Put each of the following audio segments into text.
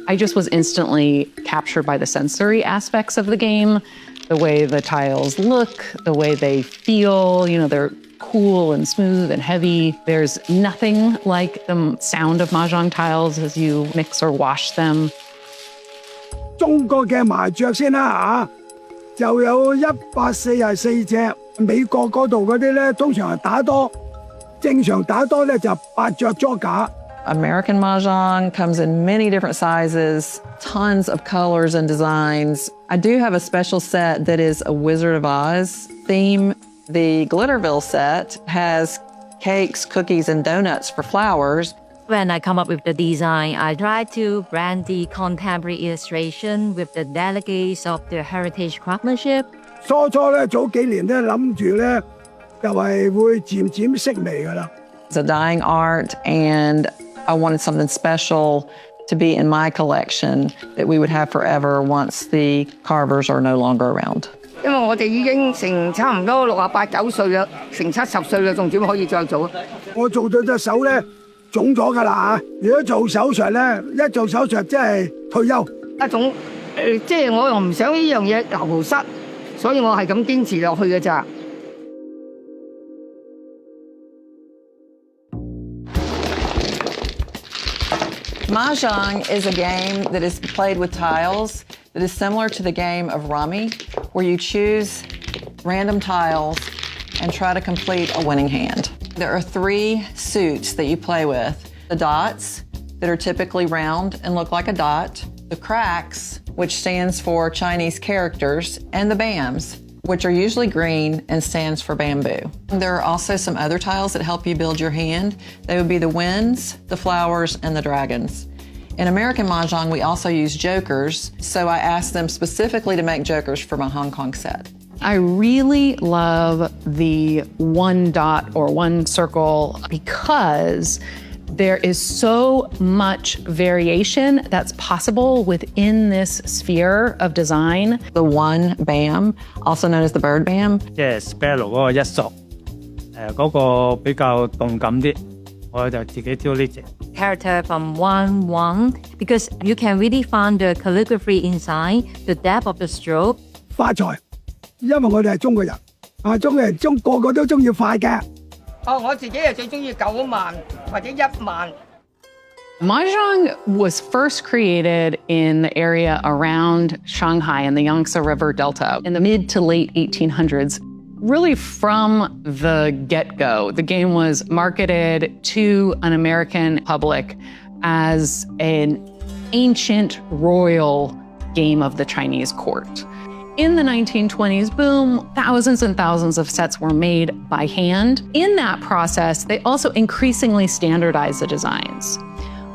I just was instantly captured by the sensory aspects of the game, the way the tiles look, the way they feel, they're cool and smooth and heavy. There's nothing like the sound of mahjong tiles as you mix or wash them. 中國嘅麻雀先啦就有144隻，美國嗰度嗰啲咧通常係打多，正常打多咧就8隻捉架。American mahjong comes in many different sizes, tons of colors and designs. I do have a special set that is a Wizard of Oz theme. The Glitterville set has cakes, cookies, and donuts for flowers. When I come up with the design, I try to blend the contemporary illustration with the delicacies of the heritage craftsmanship. 初咧早幾年咧諗住咧就係會漸漸式微㗎啦。It's a dying art, and I wanted something special to be in my collection that we would have forever once the carvers are no longer around. 因為我哋已經成差唔多68、9歲啦，成70歲啦，仲點可以再做啊？我做到隻手咧腫咗㗎啦嚇！如果做手術咧，一做手術即係退休。一種即係我又唔想呢樣嘢流失，所以我係咁堅持落去嘅咋。Mahjong is a game that is played with tiles that is similar to the game of Rummy, where you choose random tiles and try to complete a winning hand. There are 3 suits that you play with. The dots, that are typically round and look like a dot, the cracks, which stands for Chinese characters, and the bams, which are usually green and stands for bamboo. There are also some other tiles that help you build your hand. They would be the winds, the flowers, and the dragons. In American Mahjong, we also use jokers, so I asked them specifically to make jokers for my Hong Kong set. I really love the one dot or one circle because there is so much variation that's possible within this sphere of design. The one bam, also known as the bird bam. 即係 spell 嗰個一索，嗰個比較動感啲，我就自己挑呢隻。Character from 1-1 because you can really find the calligraphy inside, the depth of the stroke. 發財，因為我哋係中國人，中國人個個都中意快嘅。我自己係最中意9萬或者1萬。Mahjong was first created in the area around Shanghai in the Yangtze River Delta in the mid to late 1800s. Really from the get-go, the game was marketed to an American public as an ancient royal game of the Chinese court. In the 1920s boom, thousands and thousands of sets were made by hand. In that process, they also increasingly standardized the designs.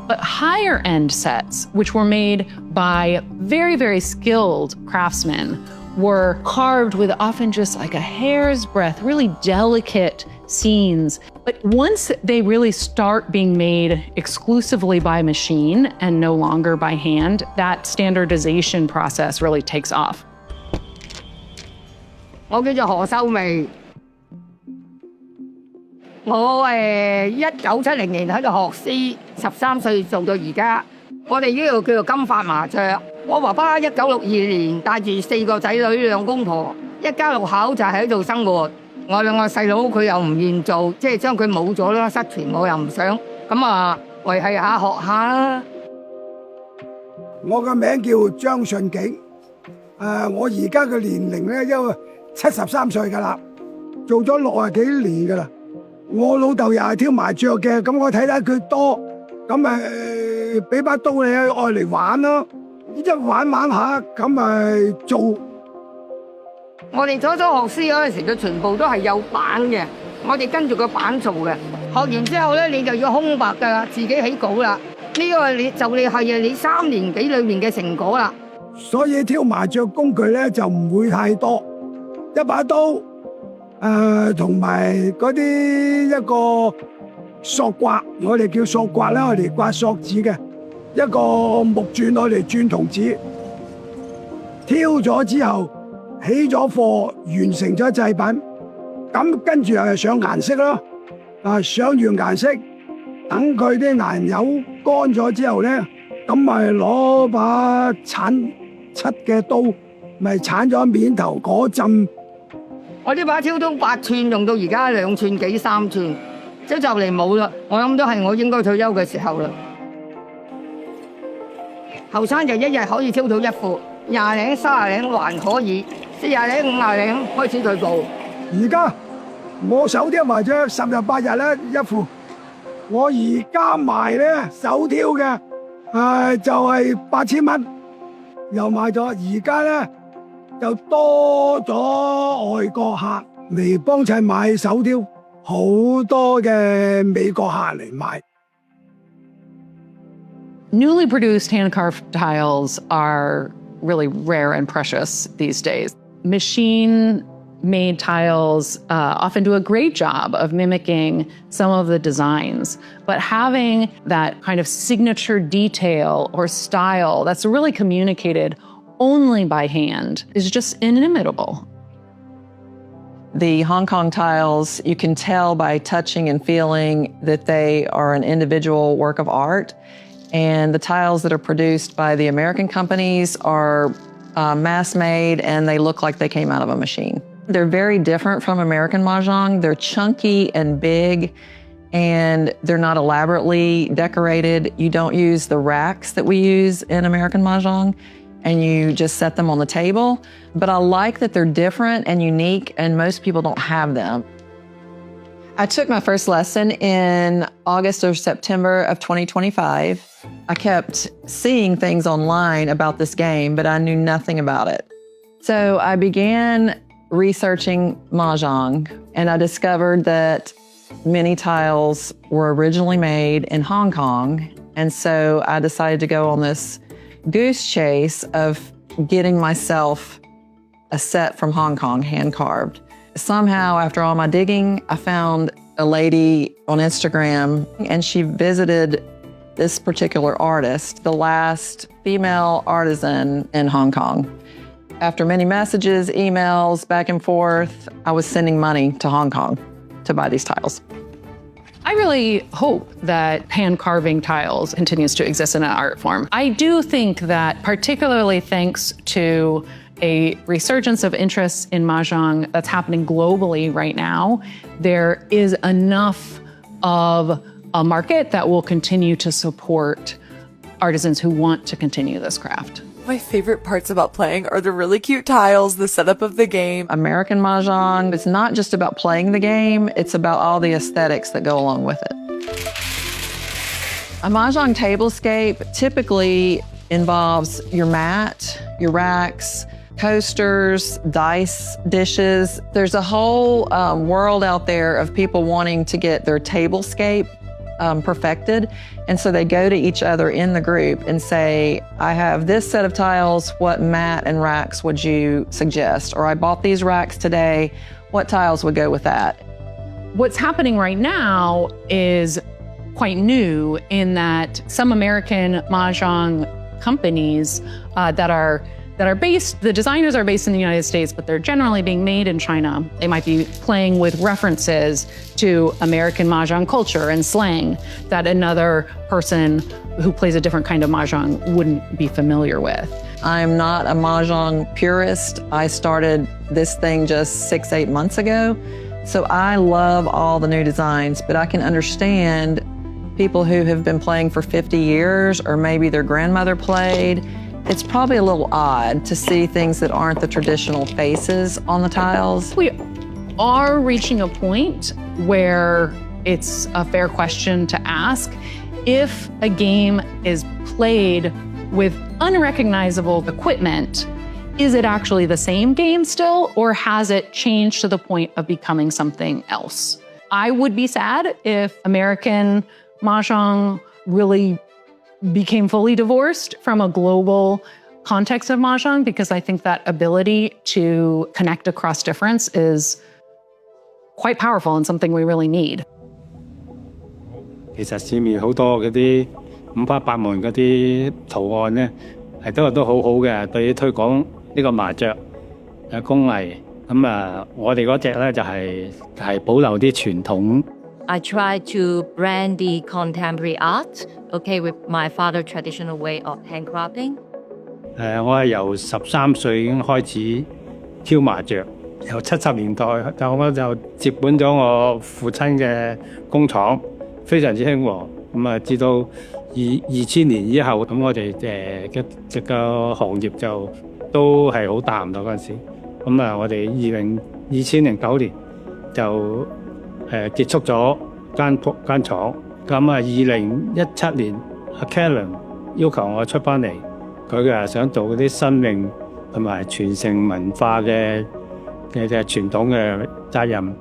But higher end sets, which were made by very, very skilled craftsmen, were carved with often just like a hair's breadth, really delicate scenes. But once they really start being made exclusively by machine and no longer by hand, that standardization process really takes off. 我叫做何秀薇，我1970年喺度學師，13歲做到而家。我哋呢度叫做金髮麻雀。我爸爸1962年帶住4個仔女2公婆，一家6口就喺度生活。我2個細佬佢又唔願做，即係將佢冇咗啦，失傳我又唔想，咁維係下學下啦。我個名叫張順景，我而家嘅年齡咧因為73歲㗎啦，做咗60幾年㗎啦。我老豆又係挑麻雀嘅，咁我睇得佢多，咁俾把刀你愛嚟玩咯，一玩下咁做。我哋初學師嗰陣時，佢全部都係有板嘅，我哋跟住個板做嘅。學完之後咧，你就要空白㗎啦，自己起稿啦。呢個你係你3年幾裏面嘅成果啦。所以挑麻雀工具咧就唔會太多，一把刀，同埋嗰啲一個索刮，我哋叫索刮啦，我哋刮索紙嘅，一個木鑽我哋鑽銅紙，挑咗之後起咗貨，完成咗製品，咁跟住上顏色咯，上完顏色，等佢啲顏油乾咗之後咧，咁咪攞把鏟漆嘅刀，咪鏟咗面頭嗰陣。我呢把挑刀8寸，用到而家2寸幾3寸，即係就嚟冇啦。我諗都係我應該退休嘅時候啦。後生就一日可以挑到1副，20零30零還可以，40零50零開始退步。而家我手挑麻雀10日8日咧1副，我而家賣咧手挑嘅就係8000蚊，又買咗。而家咧就多咗外國客嚟幫襯買手挑，好多嘅美國客嚟買。Newly produced hand-carved tiles are really rare and precious these days. Machine-made tiles often do a great job of mimicking some of the designs, but having that kind of signature detail or style that's really communicated only by hand is just inimitable. The Hong Kong tiles, you can tell by touching and feeling that they are an individual work of art. And the tiles that are produced by the American companies are mass-made, and they look like they came out of a machine. They're very different from American mahjong. They're chunky and big, and they're not elaborately decorated. You don't use the racks that we use in American mahjong, and you just set them on the table. But I like that they're different and unique, and most people don't have them. I took my first lesson in August or September of 2025. I kept seeing things online about this game, but I knew nothing about it. So I began researching mahjong, and I discovered that many tiles were originally made in Hong Kong. And so I decided to go on this goose chase of getting myself a set from Hong Kong, hand-carved. Somehow, after all my digging, I found a lady on Instagram, and she visited this particular artist, the last female artisan in Hong Kong. After many messages, emails, back and forth, I was sending money to Hong Kong to buy these tiles. I really hope that hand carving tiles continues to exist in an art form. I do think that, particularly thanks to a resurgence of interest in mahjong that's happening globally right now, there is enough of a market that will continue to support artisans who want to continue this craft. My favorite parts about playing are the really cute tiles, the setup of the game. American mahjong, it's not just about playing the game, it's about all the aesthetics that go along with it. A mahjong tablescape typically involves your mat, your racks, coasters, dice dishes. There's a whole world out there of people wanting to get their tablescape perfected. And so they go to each other in the group and say, I have this set of tiles, what mat and racks would you suggest? Or I bought these racks today, what tiles would go with that? What's happening right now is quite new in that some American mahjong companies that are based, the designers are based in the United States, but they're generally being made in China. They might be playing with references to American mahjong culture and slang that another person who plays a different kind of mahjong wouldn't be familiar with. I'm not a mahjong purist. I started this thing just 6-8 months ago. So I love all the new designs, but I can understand people who have been playing for 50 years, or maybe their grandmother played. It's probably a little odd to see things that aren't the traditional faces on the tiles. We are reaching a point where it's a fair question to ask if a game is played with unrecognizable equipment. Is it actually the same game still, or has it changed to the point of becoming something else? I would be sad if American mahjong really became fully divorced from a global context of mahjong, because I think that ability to connect across difference is quite powerful and something we really need. 其實市面好多嗰啲五花八門嗰啲圖案咧，都好好嘅，對於推廣呢個麻雀工藝。我哋嗰隻咧就係保留啲傳統 I try to blend the contemporary art, okay, with my father's traditional way of handcrafting. 我係由13歲已經開始挑麻雀，由70年代我就接管咗我父親嘅工廠，非常之興旺。咁啊，至到2000年以後，咁我哋嘅個行業就都係好淡咗嗰陣時。咁啊，我哋2009年就結束咗間廠。咁啊，2017年阿 Karen 要求我出翻嚟，佢想做嗰啲生命同埋傳承文化嘅傳統嘅責任。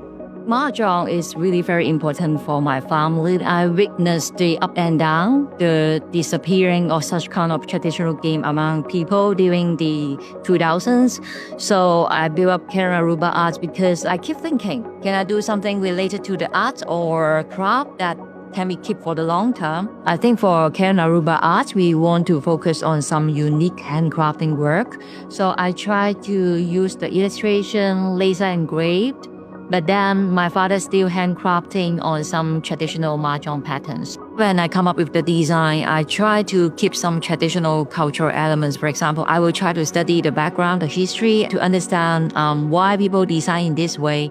Mahjong is really very important for my family. I witnessed the up and down, the disappearing of such kind of traditional game among people during the 2000s. So I built up Karen Aruba Arts because I keep thinking, can I do something related to the art or craft that can be kept for the long term? I think for Karen Aruba Arts, we want to focus on some unique handcrafting work. So I try to use the illustration, laser engraved, but then my father still handcrafting on some traditional mahjong patterns. When I come up with the design, I try to keep some traditional cultural elements. For example, I will try to study the background, the history, to understand why people design in this way.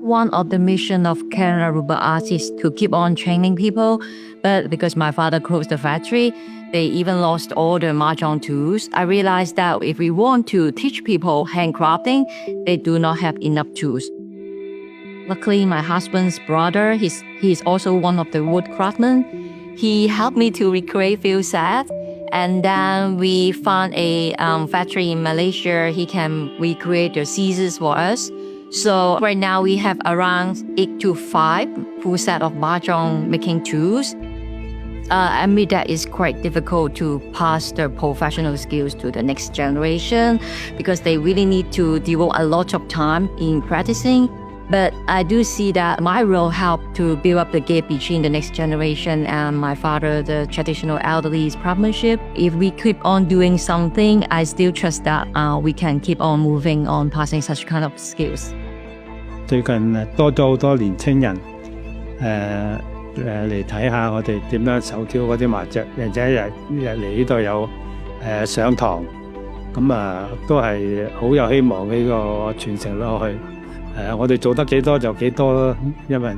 One of the mission of Karen Aruba Arts is to keep on training people, but because my father closed the factory, they even lost all the mahjong tools. I realized that if we want to teach people handcrafting, they do not have enough tools. Luckily, my husband's brother, he's also one of the wood craftsmen. He helped me to recreate few sets. And then we found a factory in Malaysia. He can recreate the scissors for us. So right now we have around 8 to 5 full set of mahjong making tools. I admit that it's quite difficult to pass the professional skills to the next generation because they really need to devote a lot of time in practicing. But I do see that my role helped to build up the gap between the next generation and my father, the traditional elderly's craftsmanship. If we keep on doing something, I still trust that we can keep on moving on passing such kind of skills. 最近多咗好多年青人嚟睇下我哋點樣手雕嗰啲麻雀，而且日嚟呢度有上堂，咁都係好有希望呢個傳承落去。我哋做得幾多就幾多咯，因為